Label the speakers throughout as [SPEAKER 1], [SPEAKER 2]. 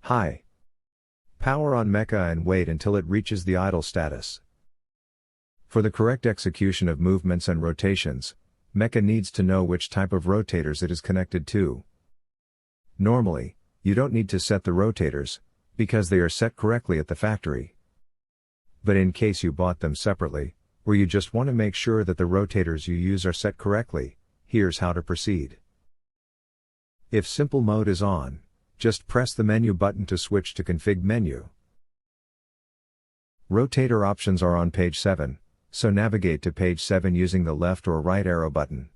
[SPEAKER 1] High. Power on MECHA and wait until it reaches the idle status. For the correct execution of movements and rotations, MECHA needs to know which type of rotators it is connected to. Normally, you don't need to set the rotators, because they are set correctly at the factory. But in case you bought them separately, or you just want to make sure that the rotators you use are set correctly, here's how to proceed. If simple mode is on, just press the menu button to switch to config menu. Rotator options are on page 7, so navigate to page 7 using the left or right arrow button.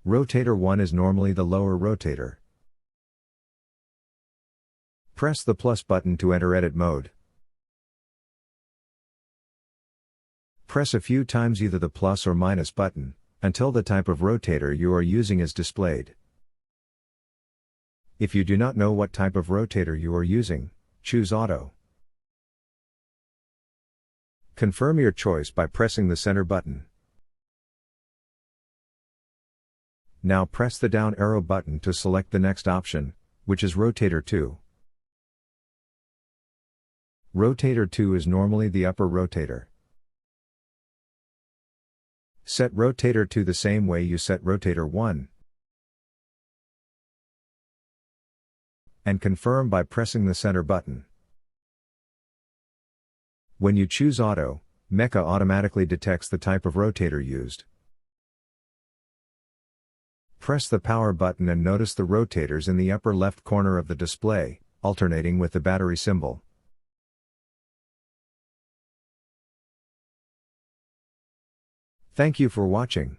[SPEAKER 1] Rotator 1 is normally the lower rotator. Press the plus button to enter edit mode. Press a few times either the plus or minus button, until the type of rotator you are using is displayed. If you do not know what type of rotator you are using, choose Auto. Confirm your choice by pressing the center button. Now press the down arrow button to select the next option, which is Rotator 2. Rotator 2 is normally the upper rotator. Set Rotator 2 the same way you set Rotator 1. And confirm by pressing the center button. When you choose Auto, MECHA automatically detects the type of rotator used. Press the power button and notice the rotators in the upper left corner of the display, alternating with the battery symbol. Thank you for watching.